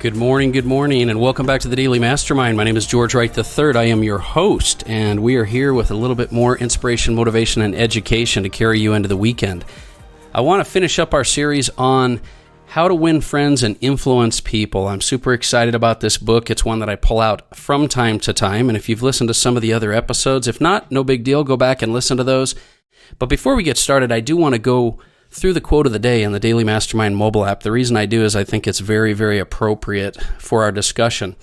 Good morning, and welcome back to the Daily Mastermind. My name is George Wright III. I am your host, and we are here with a little bit more inspiration, motivation, and education to carry you into the weekend. I want to finish up our series on how to win friends and influence people. I'm super excited about this book. It's one that I pull out from time to time, and if you've listened to some of the other episodes, if not, no big deal, go back and listen to those. But before we get started, I do want to go through the quote of the day in the Daily Mastermind mobile app. The reason I do is I think it's very, very appropriate for our discussion.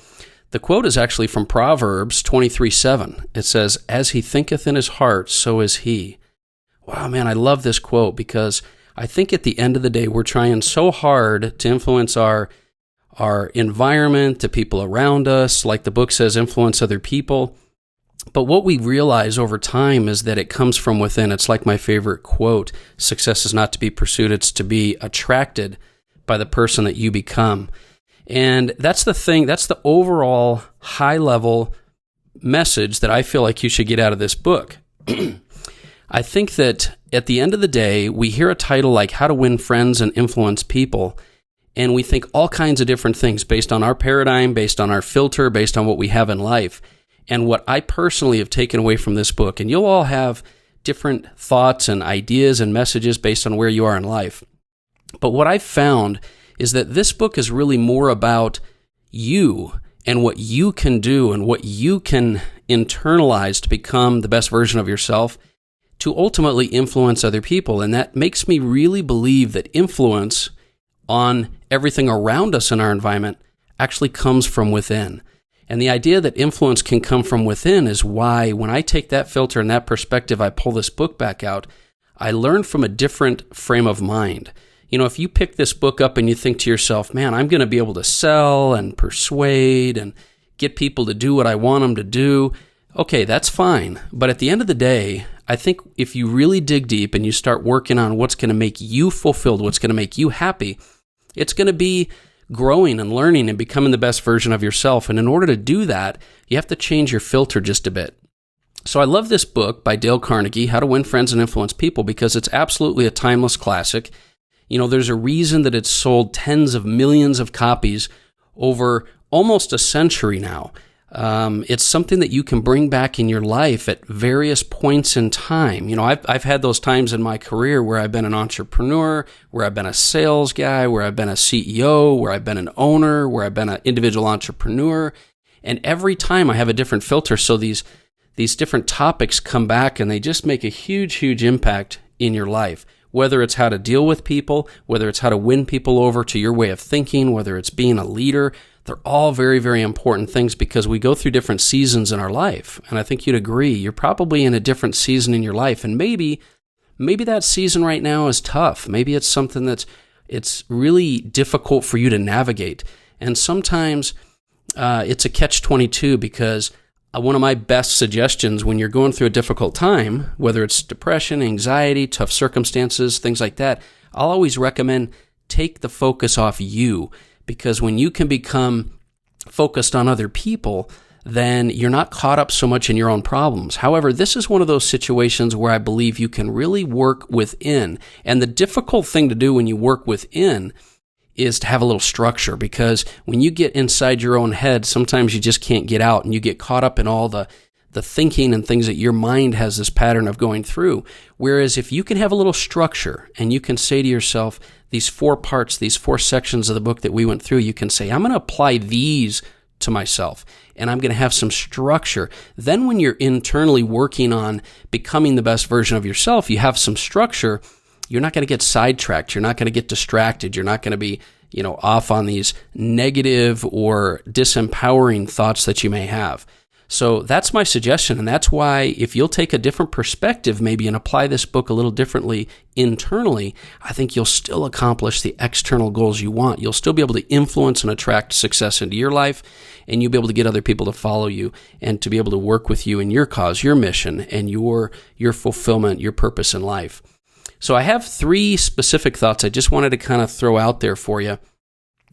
The quote is actually from Proverbs 23:7. It says, "As he thinketh in his heart, so is he." Wow, man, I love this quote because I think at the end of the day, we're trying so hard to influence our environment, the people around us, like the book says, influence other people. But what we realize over time is that it comes from within. It's like my favorite quote, success is not to be pursued, it's to be attracted by the person that you become. And that's the thing, that's the overall high-level message that I feel like you should get out of this book. I think that at the end of the day, we hear a title like How to Win Friends and Influence People, and we think all kinds of different things based on our paradigm, based on our filter, based on what we have in life. And what I personally have taken away from this book, and you'll all have different thoughts and ideas and messages based on where you are in life. But what I've found is that this book is really more about you and what you can do and what you can internalize to become the best version of yourself to ultimately influence other people. And that makes me really believe that influence on everything around us in our environment actually comes from within. And the idea that influence can come from within is why when I take that filter and that perspective, I pull this book back out, I learn from a different frame of mind. You know, if you pick this book up and you think to yourself, man, I'm going to be able to sell and persuade and get people to do what I want them to do, okay, that's fine. But at the end of the day, I think if you really dig deep and you start working on what's going to make you fulfilled, what's going to make you happy, it's going to be growing and learning and becoming the best version of yourself. And in order to do that, you have to change your filter just a bit. So I love this book by Dale Carnegie, How to Win Friends and Influence People, because it's absolutely a timeless classic. You know, there's a reason that it's sold tens of millions of copies over almost a century now. It's something that you can bring back in your life at various points in time. You know, I've had those times in my career where I've been an entrepreneur, where I've been a sales guy, where I've been a CEO, where I've been an owner, where I've been an individual entrepreneur. And every time I have a different filter. So these different topics come back and they just make a huge, huge impact in your life. Whether it's how to deal with people, whether it's how to win people over to your way of thinking, whether it's being a leader, they're all very, very important things because we go through different seasons in our life. And I think you'd agree, you're probably in a different season in your life. And maybe that season right now is tough. Maybe it's something it's really difficult for you to navigate. And sometimes it's a catch-22 because one of my best suggestions when you're going through a difficult time, whether it's depression, anxiety, tough circumstances, things like that, I'll always recommend take the focus off you. Because when you can become focused on other people, then you're not caught up so much in your own problems. However, this is one of those situations where I believe you can really work within. And the difficult thing to do when you work within is to have a little structure, because when you get inside your own head, sometimes you just can't get out and you get caught up in all the thinking and things that your mind has this pattern of going through. Whereas if you can have a little structure and you can say to yourself, these 4 parts, these 4 sections of the book that we went through, you can say, I'm going to apply these to myself and I'm going to have some structure. Then when you're internally working on becoming the best version of yourself, you have some structure. You're not going to get sidetracked. You're not going to get distracted. You're not going to be, off on these negative or disempowering thoughts that you may have. So that's my suggestion, and that's why if you'll take a different perspective maybe and apply this book a little differently internally, I think you'll still accomplish the external goals you want. You'll still be able to influence and attract success into your life, and you'll be able to get other people to follow you and to be able to work with you in your cause, your mission, and your fulfillment, your purpose in life. So I have 3 specific thoughts I just wanted to kind of throw out there for you.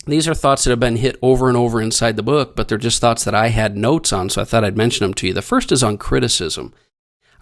These are thoughts that have been hit over and over inside the book, but they're just thoughts that I had notes on, so I thought I'd mention them to you. The first is on criticism.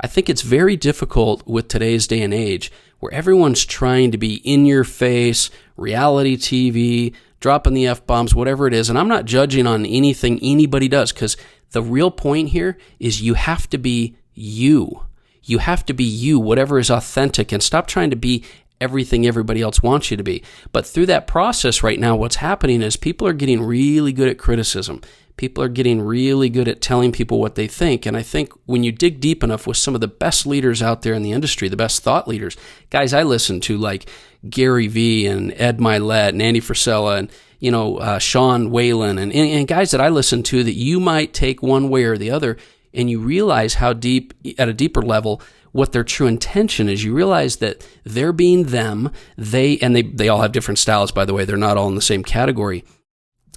I think it's very difficult with today's day and age where everyone's trying to be in your face, reality TV, dropping the F-bombs, whatever it is. And I'm not judging on anything anybody does, because the real point here is you have to be you. You have to be you, whatever is authentic, and stop trying to be everything everybody else wants you to be. But through that process right now, what's happening is people are getting really good at criticism. People are getting really good at telling people what they think. And I think when you dig deep enough with some of the best leaders out there in the industry, the best thought leaders, guys I listen to like Gary Vee and Ed Milet and Andy Frisella and Sean Whalen and guys that I listen to, that you might take one way or the other, and you realize how deep, at a deeper level, what their true intention is. You realize that they're being them. They all have different styles, by the way. They're not all in the same category,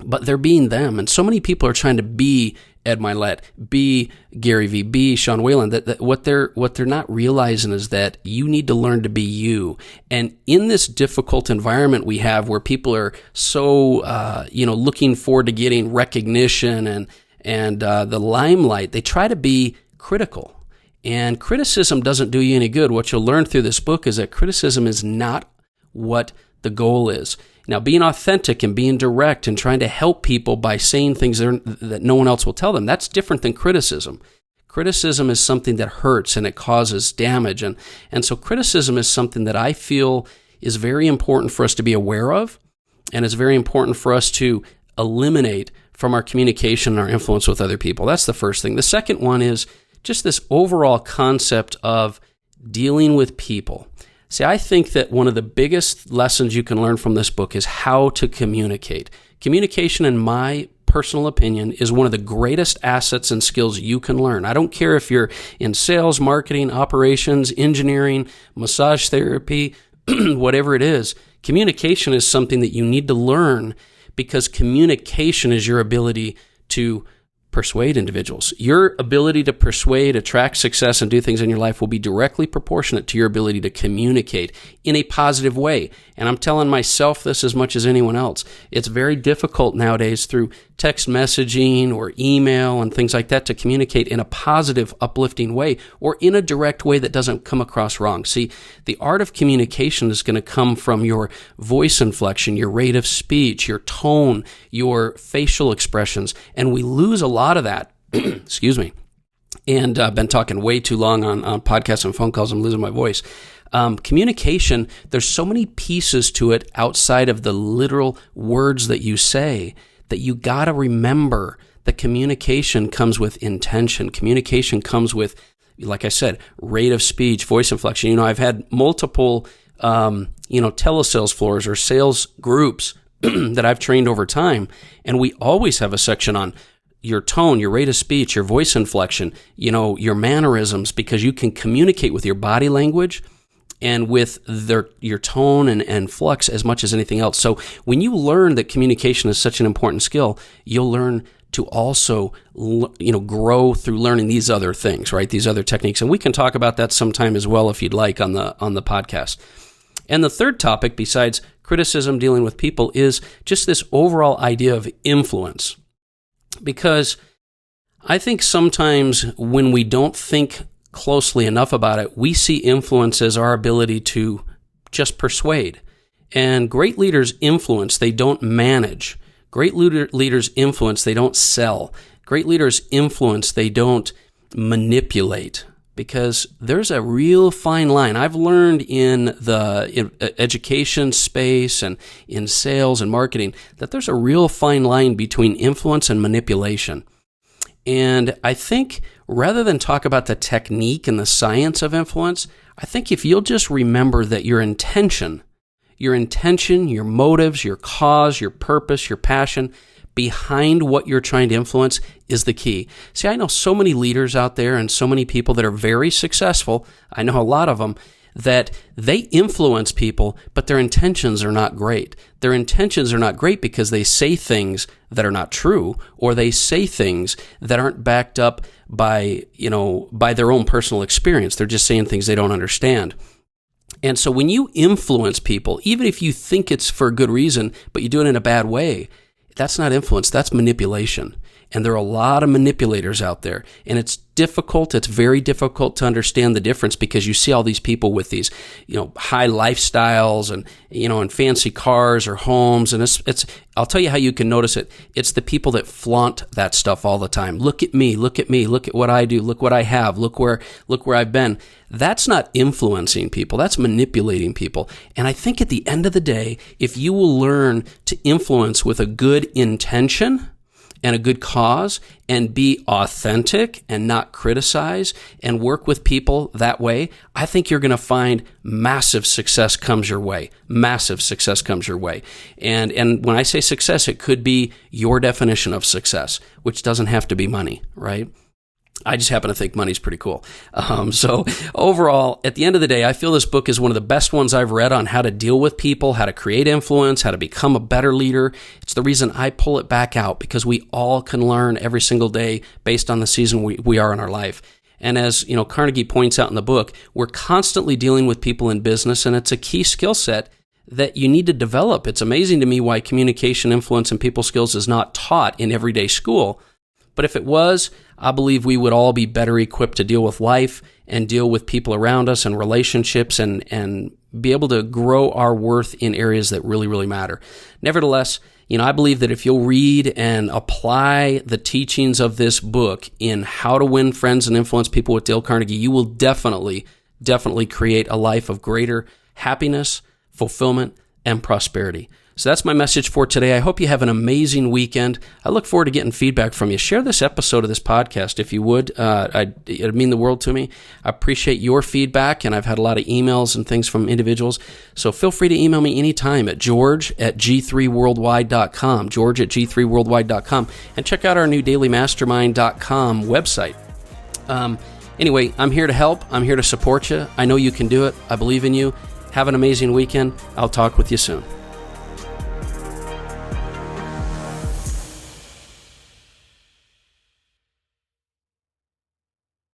but they're being them. And so many people are trying to be Ed Milet, be Gary Vee, be Sean Whalen. That what they're not realizing is that you need to learn to be you. And in this difficult environment we have, where people are so looking forward to getting recognition and the limelight, they try to be critical. And criticism doesn't do you any good. What you'll learn through this book is that criticism is not what the goal is. Now, being authentic and being direct and trying to help people by saying things that no one else will tell them, that's different than criticism. Criticism is something that hurts and it causes damage. And so criticism is something that I feel is very important for us to be aware of, and it's very important for us to eliminate from our communication and our influence with other people. That's the first thing. The second one is just this overall concept of dealing with people. See, I think that one of the biggest lessons you can learn from this book is how to communicate. Communication, in my personal opinion, is one of the greatest assets and skills you can learn. I don't care if you're in sales, marketing, operations, engineering, massage therapy, whatever it is. Communication is something that you need to learn, because communication is your ability to persuade individuals. Your ability to persuade, attract success, and do things in your life will be directly proportionate to your ability to communicate in a positive way. And I'm telling myself this as much as anyone else. It's very difficult nowadays through text messaging or email and things like that to communicate in a positive, uplifting way, or in a direct way that doesn't come across wrong. See, the art of communication is going to come from your voice inflection, your rate of speech, your tone, your facial expressions, and we lose a lot of that. Excuse me. And I've been talking way too long on podcasts and phone calls. I'm losing my voice. Communication, there's so many pieces to it outside of the literal words that you say, that you got to remember that communication comes with intention. Communication comes with, like I said, rate of speech, voice inflection. I've had multiple, telesales floors or sales groups that I've trained over time, and we always have a section on your tone, your rate of speech, your voice inflection, your mannerisms, because you can communicate with your body language and with your tone and flux as much as anything else. So when you learn that communication is such an important skill, you'll learn to also, grow through learning these other things, right? These other techniques. And we can talk about that sometime as well if you'd like on the podcast. And the third topic, besides criticism, dealing with people, is just this overall idea of influence. Because I think sometimes when we don't think closely enough about it, we see influence as our ability to just persuade. And great leaders influence, they don't manage. Great leaders influence, they don't sell. Great leaders influence, they don't manipulate. Because there's a real fine line. I've learned in the education space and in sales and marketing that there's a real fine line between influence and manipulation. And I think rather than talk about the technique and the science of influence, I think if you'll just remember that your intention, your motives, your cause, your purpose, your passion behind what you're trying to influence is the key. See, I know so many leaders out there and so many people that are very successful. I know a lot of them that they influence people, but their intentions are not great. Their intentions are not great because they say things that are not true, or they say things that aren't backed up by their own personal experience. They're just saying things they don't understand. And so when you influence people, even if you think it's for a good reason, but you do it in a bad way, that's not influence, that's manipulation. And there are a lot of manipulators out there. And it's very difficult to understand the difference because you see all these people with these, high lifestyles and, and fancy cars or homes. And I'll tell you how you can notice it. It's the people that flaunt that stuff all the time. Look at me, look at what I do, look what I have, look where I've been. That's not influencing people. That's manipulating people. And I think at the end of the day, if you will learn to influence with a good intention and a good cause and be authentic and not criticize and work with people that way, I think you're going to find massive success comes your way. Massive success comes your way. And when I say success, it could be your definition of success, which doesn't have to be money, right? I just happen to think money's pretty cool. So overall, at the end of the day, I feel this book is one of the best ones I've read on how to deal with people, how to create influence, how to become a better leader. It's the reason I pull it back out, because we all can learn every single day based on the season we are in our life. And as Carnegie points out in the book, we're constantly dealing with people in business, and it's a key skill set that you need to develop. It's amazing to me why communication, influence, and people skills is not taught in everyday school. But if it was, I believe we would all be better equipped to deal with life and deal with people around us and relationships and be able to grow our worth in areas that really, really matter. Nevertheless, I believe that if you'll read and apply the teachings of this book in how to win friends and influence people with Dale Carnegie, you will definitely create a life of greater happiness, fulfillment, and prosperity. So that's my message for today. I hope you have an amazing weekend. I look forward to getting feedback from you. Share this episode of this podcast if you would. It'd mean the world to me. I appreciate your feedback, and I've had a lot of emails and things from individuals. So feel free to email me anytime at george@g3worldwide.com, george@g3worldwide.com, and check out our new dailymastermind.com website. Anyway, I'm here to help. I'm here to support you. I know you can do it. I believe in you. Have an amazing weekend. I'll talk with you soon.